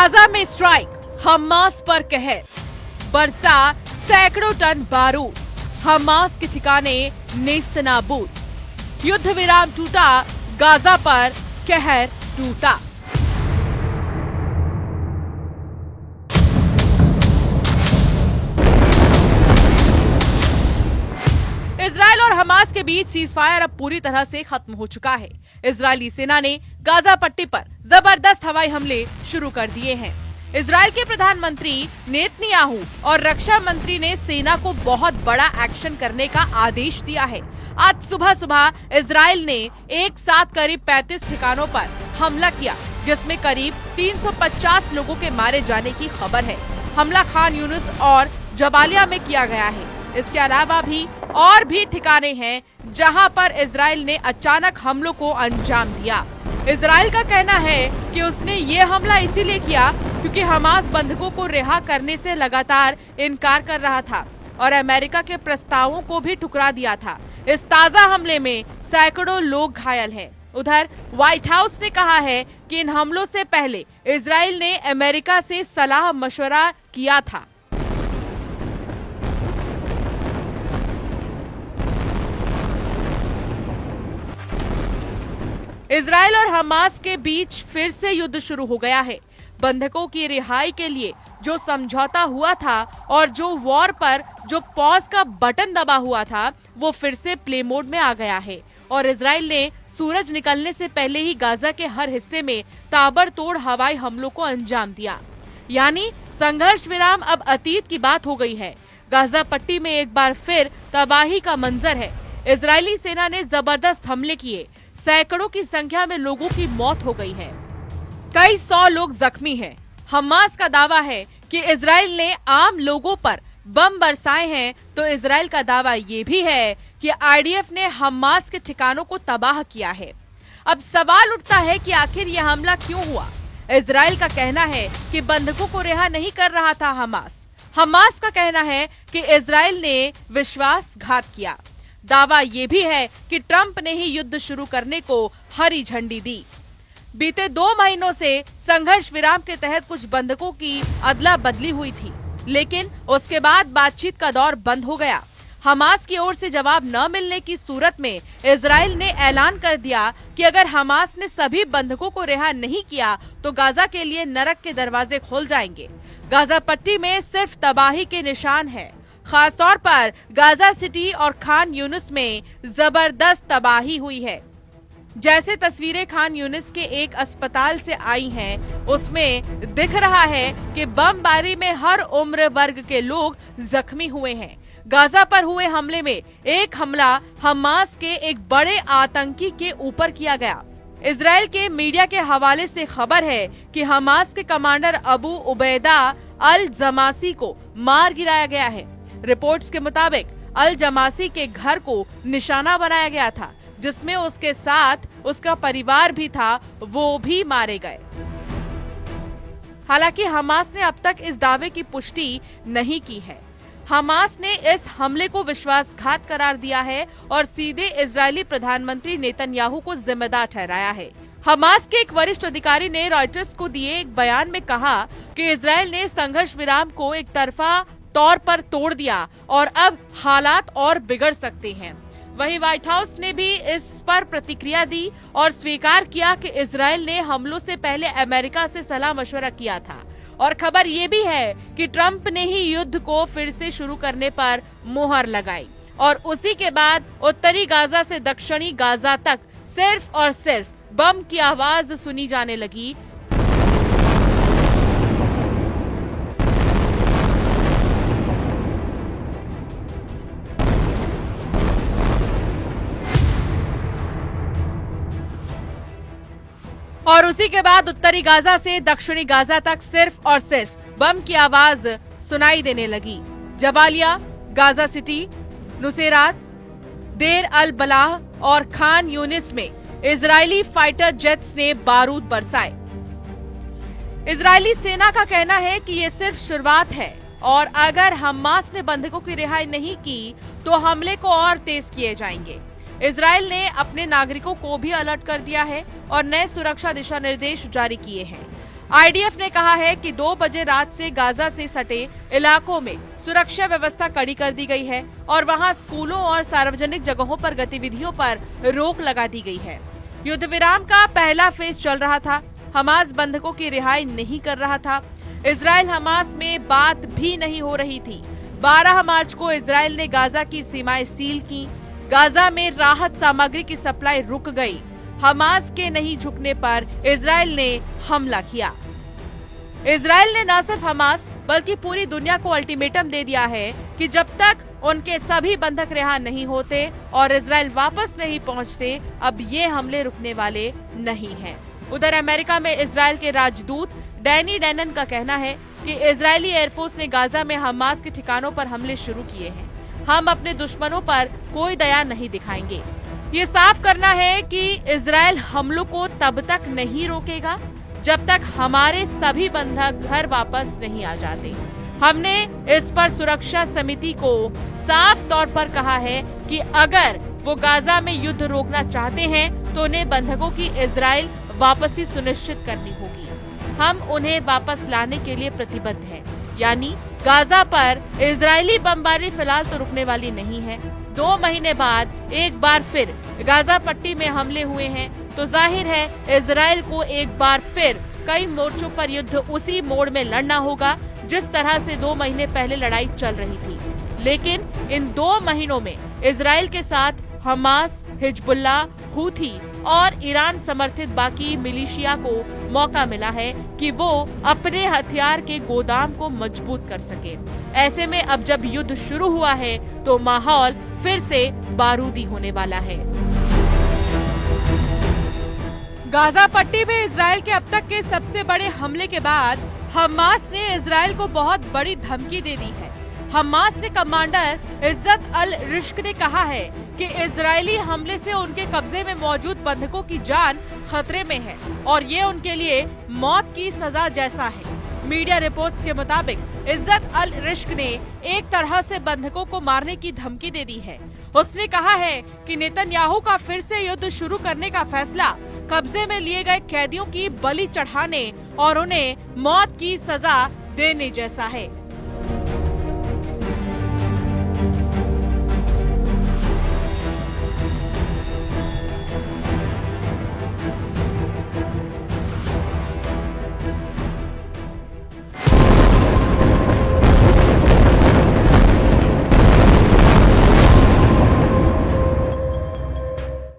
Gaza में strike, Hamas पर कहर, बरसा सैकड़ों टन बारूद, हमास के ठिकाने नेस्तनाबूद। युद्ध विराम टूटा, गाजा पर कहर टूटा। इजरायल और हमास के बीच सीजफायर अब पूरी तरह से खत्म हो चुका है। इजरायली सेना ने गाजा पट्टी पर जबरदस्त हवाई हमले शुरू कर दिए हैं। इजरायल के प्रधानमंत्री नेतन्याहू और रक्षा मंत्री ने सेना को बहुत बड़ा एक्शन करने का आदेश दिया है। आज सुबह सुबह इजरायल ने एक साथ करीब 35 ठिकानों पर हमला किया, जिसमें करीब 350 लोगों के मारे जाने की खबर है। हमला खान यूनिस और जबालिया में किया गया है। इसके अलावा भी और भी ठिकाने हैं जहां पर इजरायल ने अचानक हमलों को अंजाम दिया। इजरायल का कहना है कि उसने ये हमला इसीलिए किया क्योंकि हमास बंधकों को रिहा करने से लगातार इनकार कर रहा था और अमेरिका के प्रस्तावों को भी ठुकरा दिया था। इस ताजा हमले में सैकड़ों लोग घायल हैं। उधर व्हाइट हाउस ने कहा है कि इन हमलों से पहले इजरायल ने अमेरिका से सलाह मशवरा किया था। इजरायल और हमास के बीच फिर से युद्ध शुरू हो गया है। बंधकों की रिहाई के लिए जो समझौता हुआ था और जो वॉर पर जो पॉज का बटन दबा हुआ था, वो फिर से प्ले मोड में आ गया है और इजरायल ने सूरज निकलने से पहले ही गाजा के हर हिस्से में ताबड़तोड़ हवाई हमलों को अंजाम दिया। यानी संघर्ष विराम अब अतीत की बात हो गई है। गाजा पट्टी में एक बार फिर तबाही का मंजर है। इजरायली सेना ने जबरदस्त हमले किए, सैकड़ों की संख्या में लोगों की मौत हो गई है, कई 100 लोग जख्मी हैं। हमास का दावा है कि इजरायल ने आम लोगों पर बम बरसाए हैं, तो इजरायल का दावा ये भी है कि आईडीएफ ने हमास के ठिकानों को तबाह किया है। अब सवाल उठता है कि आखिर यह हमला क्यों हुआ। इजरायल का कहना है कि बंधकों को रिहा नहीं कर रहा था हमास का कहना है कि इजरायल ने विश्वासघात किया। दावा ये भी है कि ट्रंप ने ही युद्ध शुरू करने को हरी झंडी दी। बीते 2 महीनों से संघर्ष विराम के तहत कुछ बंधकों की अदला बदली हुई थी, लेकिन उसके बाद बातचीत का दौर बंद हो गया। हमास की ओर से जवाब न मिलने की सूरत में इजरायल ने ऐलान कर दिया कि अगर हमास ने सभी बंधकों को रिहा नहीं किया तो गाजा के लिए नरक के दरवाजे खोल जाएंगे। गाजा पट्टी में सिर्फ तबाही के निशान है। खासतौर पर गाजा सिटी और खान यूनिस में जबरदस्त तबाही हुई है। जैसे तस्वीरें खान यूनिस के एक अस्पताल से आई हैं, उसमें दिख रहा है कि बमबारी में हर उम्र वर्ग के लोग जख्मी हुए हैं। गाजा पर हुए हमले में एक हमला हमास के एक बड़े आतंकी के ऊपर किया गया। इजरायल के मीडिया के हवाले से खबर है कि हमास के कमांडर अबू उबैदा अल जमासी को मार गिराया गया है। रिपोर्ट्स के मुताबिक अल जमासी के घर को निशाना बनाया गया था, जिसमें उसके साथ उसका परिवार भी था, वो भी मारे गए। हालांकि हमास ने अब तक इस दावे की पुष्टि नहीं की है। हमास ने इस हमले को विश्वासघात करार दिया है और सीधे इजरायली प्रधानमंत्री नेतन्याहू को जिम्मेदार ठहराया है। हमास के एक वरिष्ठ अधिकारी ने रॉयटर्स को दिए एक बयान में कहा कि इजरायल ने संघर्ष विराम को एक तरफा तौर पर तोड़ दिया और अब हालात और बिगड़ सकते हैं। वहीं व्हाइट हाउस ने भी इस पर प्रतिक्रिया दी और स्वीकार किया कि इजरायल ने हमलों से पहले अमेरिका से सलाह मशवरा किया था। और खबर ये भी है कि ट्रंप ने ही युद्ध को फिर से शुरू करने पर मुहर लगाई और उसी के बाद उत्तरी गाजा से दक्षिणी गाजा तक सिर्फ और सिर्फ बम की आवाज सुनी जाने लगी। और उसी के बाद उत्तरी गाजा से दक्षिणी गाजा तक सिर्फ और सिर्फ बम की आवाज सुनाई देने लगी। जबालिया, गाजा सिटी, नुसेरात, देर अल बलाह और खान यूनिस में इजरायली फाइटर जेट्स ने बारूद बरसाए। इजरायली सेना का कहना है कि ये सिर्फ शुरुआत है और अगर हमास ने बंधकों की रिहाई नहीं की तो हमले को और तेज किए जाएंगे। इजरायल ने अपने नागरिकों को भी अलर्ट कर दिया है और नए सुरक्षा दिशा निर्देश जारी किए हैं। आईडीएफ ने कहा है कि 2 बजे रात से गाजा से सटे इलाकों में सुरक्षा व्यवस्था कड़ी कर दी गई है और वहां स्कूलों और सार्वजनिक जगहों पर गतिविधियों पर रोक लगा दी गई है। युद्ध विराम का पहला फेज चल रहा था। हमास बंधकों की रिहाई नहीं कर रहा था। इजराइल हमास में बात भी नहीं हो रही थी। 12 मार्च को इजराइल ने गाजा की सीमाएं सील की। गाजा में राहत सामग्री की सप्लाई रुक गई। हमास के नहीं झुकने पर इजराइल ने हमला किया। इजराइल ने न सिर्फ हमास बल्कि पूरी दुनिया को अल्टीमेटम दे दिया है कि जब तक उनके सभी बंधक रिहा नहीं होते और इजराइल वापस नहीं पहुंचते, अब ये हमले रुकने वाले नहीं हैं। उधर अमेरिका में इजराइल के राजदूत डैनी डैनन का कहना है कि इजरायली एयरफोर्स ने गाजा में हमास के ठिकानों पर हमले शुरू किए हैं। हम अपने दुश्मनों पर कोई दया नहीं दिखाएंगे। ये साफ करना है कि इजराइल हमलों को तब तक नहीं रोकेगा जब तक हमारे सभी बंधक घर वापस नहीं आ जाते। हमने इस पर सुरक्षा समिति को साफ तौर पर कहा है कि अगर वो गाजा में युद्ध रोकना चाहते हैं तो उन्हें बंधकों की इजराइल वापसी सुनिश्चित करनी होगी। हम उन्हें वापस लाने के लिए प्रतिबद्ध हैं। यानी गाजा पर इजरायली बमबारी फिलहाल तो रुकने वाली नहीं है। 2 महीने बाद एक बार फिर गाजा पट्टी में हमले हुए हैं तो जाहिर है इजराइल को एक बार फिर कई मोर्चों पर युद्ध उसी मोड़ में लड़ना होगा जिस तरह से 2 महीने पहले लड़ाई चल रही थी। लेकिन इन 2 महीनों में इजराइल के साथ हमास, हिजबुल्लाह, हूथी और ईरान समर्थित बाकी मिलिशिया को मौका मिला है कि वो अपने हथियार के गोदाम को मजबूत कर सके। ऐसे में अब जब युद्ध शुरू हुआ है तो माहौल फिर से बारूदी होने वाला है। गाजा पट्टी में इजराइल के अब तक के सबसे बड़े हमले के बाद हमास ने इजराइल को बहुत बड़ी धमकी दे दी है। हमास के कमांडर इज्जत अल रिश्क ने कहा है कि इजरायली हमले से उनके कब्जे में मौजूद बंधकों की जान खतरे में है और ये उनके लिए मौत की सजा जैसा है। मीडिया रिपोर्ट्स के मुताबिक इज्जत अल रिश्क ने एक तरह से बंधकों को मारने की धमकी दे दी है। उसने कहा है कि नेतन्याहू का फिर से युद्ध शुरू करने का फैसला कब्जे में लिए गए कैदियों की बलि चढ़ाने और उन्हें मौत की सजा देने जैसा है।